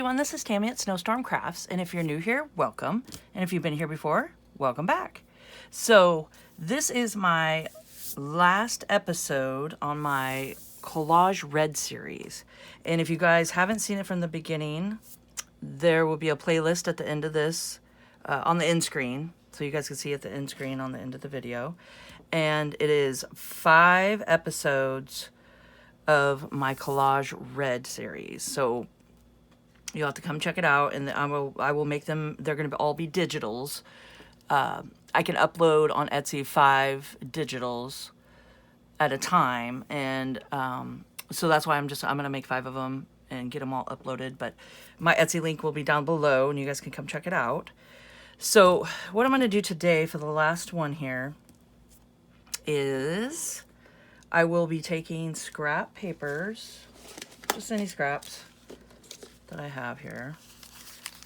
everyone, this is Tammy at Snowstorm Crafts, and if you're new here, welcome, and if you've been here before, welcome back. So this is my last episode on my Collage Red series, and if you guys haven't seen it from the beginning, there will be a playlist at the end of this, on the end screen, so you guys can see at the end screen on the end of the video, and it is 5 episodes of my Collage Red series. So you'll have to come check it out, and I will make them. They're going to all be digitals. I can upload on Etsy 5 digitals at a time, and so that's why I'm going to make 5 of them and get them all uploaded. But my Etsy link will be down below, and you guys can come check it out. So what I'm going to do today for the last one here is I will be taking scrap papers, just any scraps that I have here,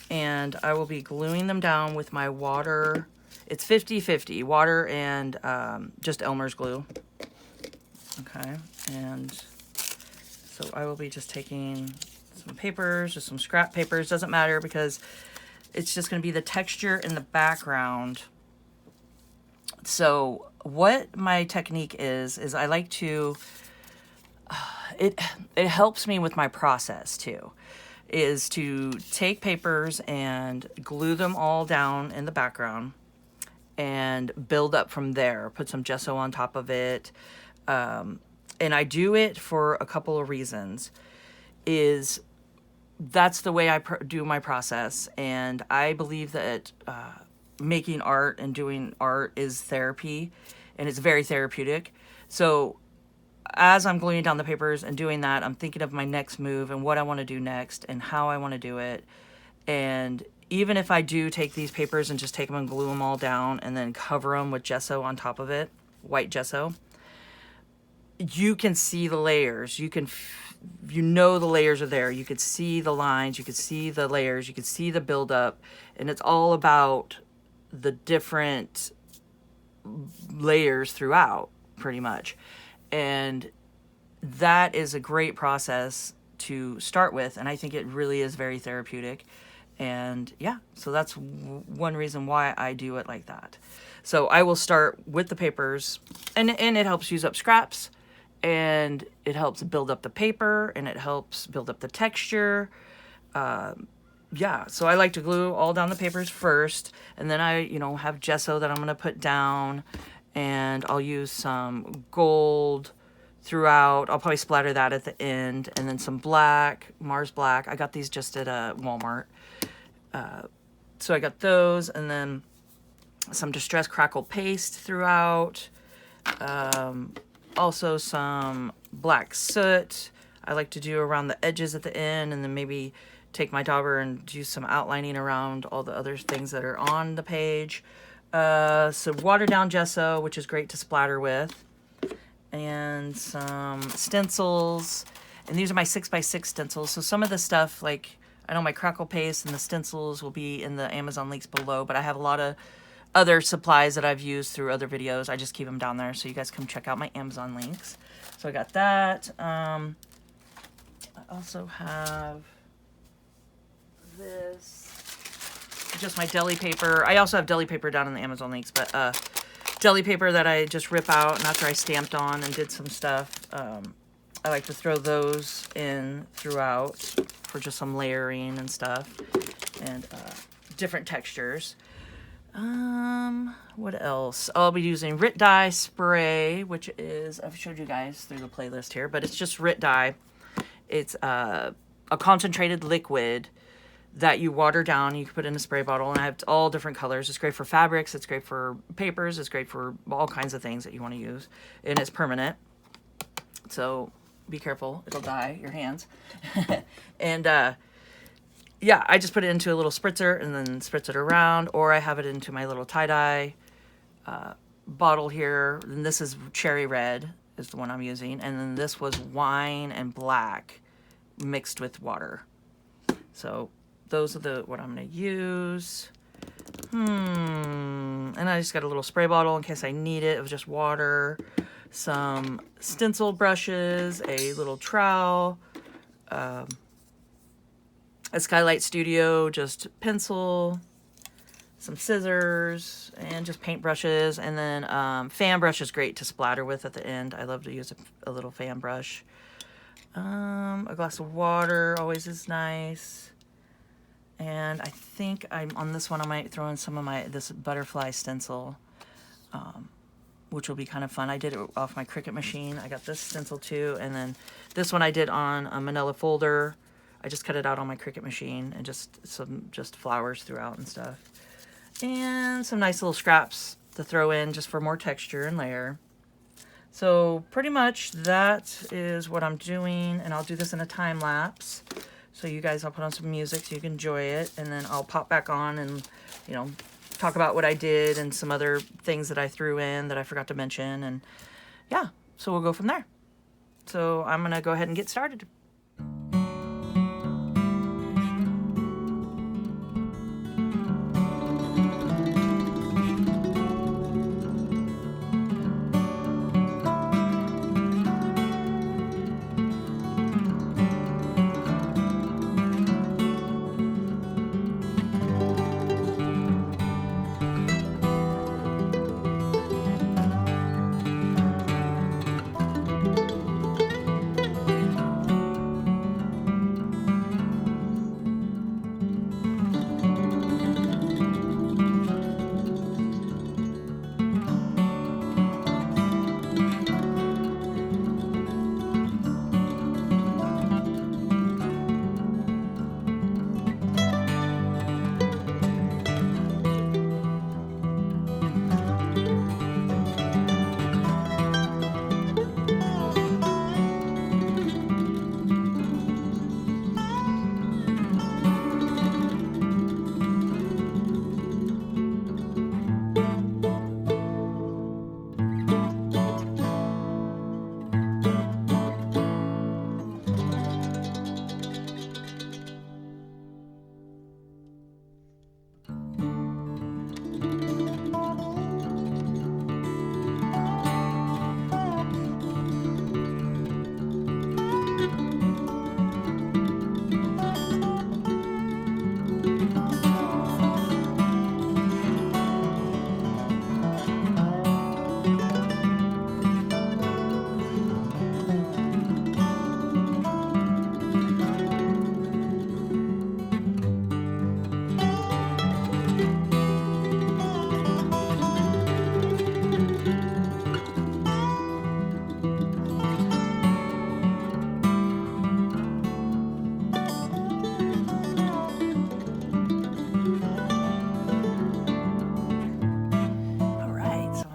and I will be gluing them down with my water. It's 50-50 water and just Elmer's glue. Okay, and so I will be just taking some papers, just some scrap papers, doesn't matter, because it's just going to be the texture in the background. So what my technique is I like to, it helps me with my process too, is to take papers and glue them all down in the background and build up from there, put some gesso on top of it. And I do it for a couple of reasons. That's the way I do my process, and I believe that making art and doing art is therapy, and it's very therapeutic. So as I'm gluing down the papers and doing that, I'm thinking of my next move and what I want to do next and how I want to do it. And even if I do take these papers and just take them and glue them all down and then cover them with gesso on top of it, white gesso, you can see the layers. You know the layers are there. You could see the lines. You could see the layers. You could see the buildup. And it's all about the different layers throughout, pretty much. And that is a great process to start with. And I think it really is very therapeutic. And yeah, so that's one reason why I do it like that. So I will start with the papers, and it helps use up scraps, and it helps build up the paper, and it helps build up the texture. Yeah, so I like to glue all down the papers first, and then I, have gesso that I'm going to put down, and I'll use some gold throughout. I'll probably splatter that at the end, and then some black, Mars Black. I got these just at Walmart. So I got those, and then some Distress Crackle paste throughout. Also some black soot. I like to do around the edges at the end, and then maybe take my dauber and do some outlining around all the other things that are on the page. Some watered down gesso, which is great to splatter with, and some stencils. And these are my 6x6 stencils. So some of the stuff, like I know my crackle paste and the stencils will be in the Amazon links below, but I have a lot of other supplies that I've used through other videos. I just keep them down there, so you guys come check out my Amazon links. So I got that. I also have this, just my deli paper. I also have deli paper down in the Amazon links, but deli paper that I just rip out, and after I stamped on and did some stuff, I like to throw those in throughout for just some layering and stuff, and different textures. What else? I'll be using Rit Dye spray, which is, I've showed you guys through the playlist here, but it's just Rit Dye. It's a concentrated liquid that you water down. You can put in a spray bottle, and I have all different colors. It's great for fabrics. It's great for papers. It's great for all kinds of things that you want to use, and it's permanent. So be careful. It'll dye your hands. And, yeah, I just put it into a little spritzer and then spritz it around, or I have it into my little tie-dye bottle here. And this is cherry red is the one I'm using. And then this was wine and black mixed with water. So those are what I'm going to use. And I just got a little spray bottle in case I need it. It was just water, some stencil brushes, a little trowel, a Skylight Studio, just pencil, some scissors, and just paint brushes. And then fan brush is great to splatter with at the end. I love to use a little fan brush. A glass of water always is nice. And I think on this one I might throw in some of this butterfly stencil, which will be kind of fun. I did it off my Cricut machine. I got this stencil too, and then this one I did on a manila folder. I just cut it out on my Cricut machine, and just flowers throughout and stuff. And some nice little scraps to throw in just for more texture and layer. So pretty much that is what I'm doing, and I'll do this in a time lapse. So you guys, I'll put on some music so you can enjoy it, and then I'll pop back on and, you know, talk about what I did and some other things that I threw in that I forgot to mention. And yeah, so we'll go from there. So I'm going to go ahead and get started.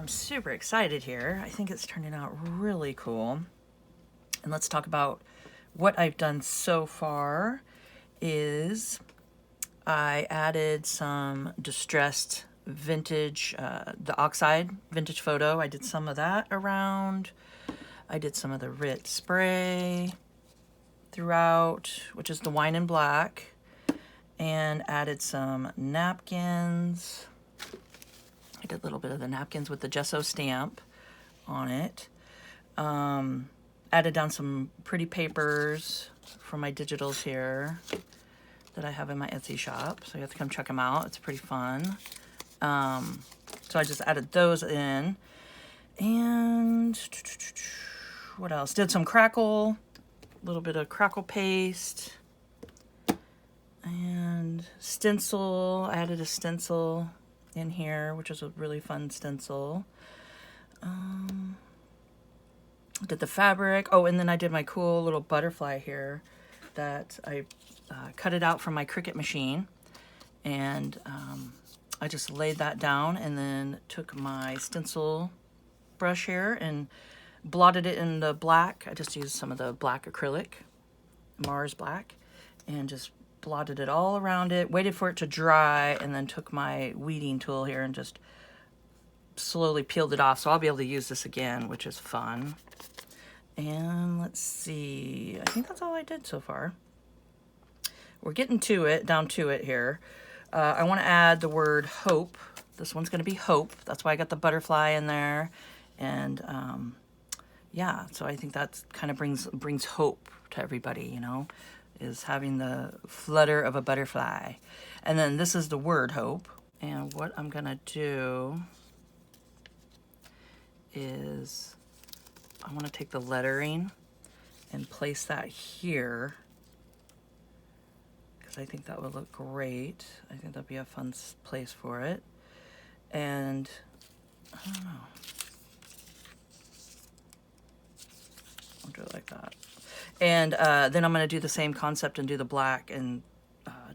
Super excited here. I think it's turning out really cool. And let's talk about what I've done so far. Is I added some distressed vintage, the oxide vintage photo. I did some of that around. I did some of the Rit spray throughout, which is the wine and black, and added some napkins. I did a little bit of the napkins with the gesso stamp on it. Added down some pretty papers from my digitals here that I have in my Etsy shop. So you have to come check them out. It's pretty fun. So I just added those in. And what else? Did some crackle, a little bit of crackle paste. And stencil. I added a stencil in here, which is a really fun stencil. Did the fabric. Oh, and then I did my cool little butterfly here that I cut it out from my Cricut machine, and I just laid that down and then took my stencil brush here and blotted it in the black. I just used some of the black acrylic, Mars black, and just blotted it all around it, waited for it to dry, and then took my weeding tool here and just slowly peeled it off. So I'll be able to use this again, which is fun. And let's see, I think that's all I did so far. We're getting down to it here. I want to add the word hope. This one's going to be hope. That's why I got the butterfly in there. And yeah, so I think that's kind of brings hope to everybody, you know. is having the flutter of a butterfly. And then this is the word hope. And what I'm gonna do is I want to take the lettering and place that here because I think that would look great. I think that'd be a fun place for it. And I don't know. I'll do it like that. And then I'm going to do the same concept and do the black and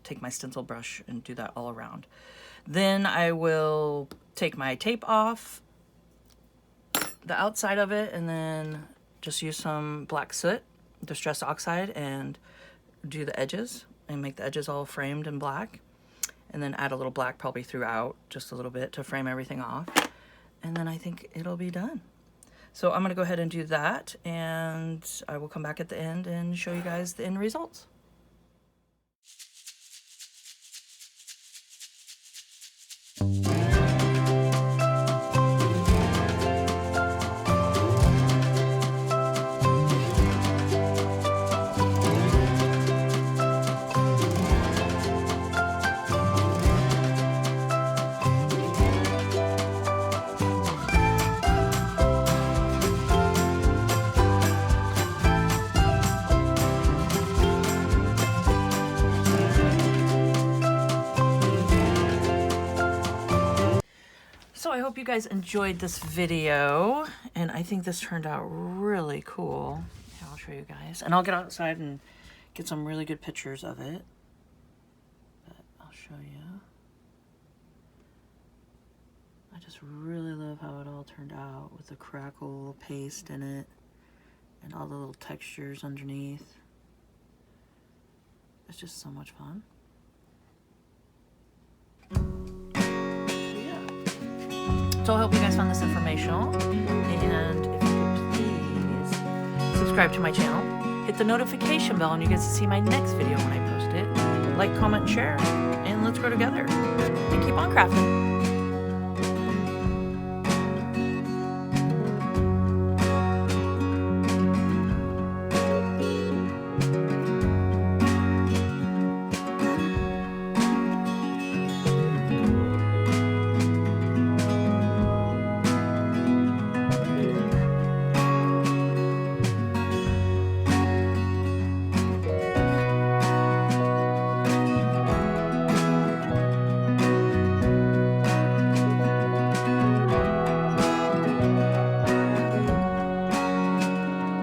take my stencil brush and do that all around. Then I will take my tape off the outside of it and then just use some black soot, distress oxide, and do the edges and make the edges all framed in black. And then add a little black probably throughout, just a little bit to frame everything off. And then I think it'll be done. So I'm going to go ahead and do that, and I will come back at the end and show you guys the end results. So I hope you guys enjoyed this video, and I think this turned out really cool. Here, I'll show you guys, and I'll get outside and get some really good pictures of it, but I'll show you. I just really love how it all turned out with the crackle paste in it and all the little textures underneath. It's just so much fun. So I hope you guys found this informational, and if you could please subscribe to my channel, hit the notification bell, and you get to see my next video when I post it. Like, comment, share, and let's grow together and keep on crafting.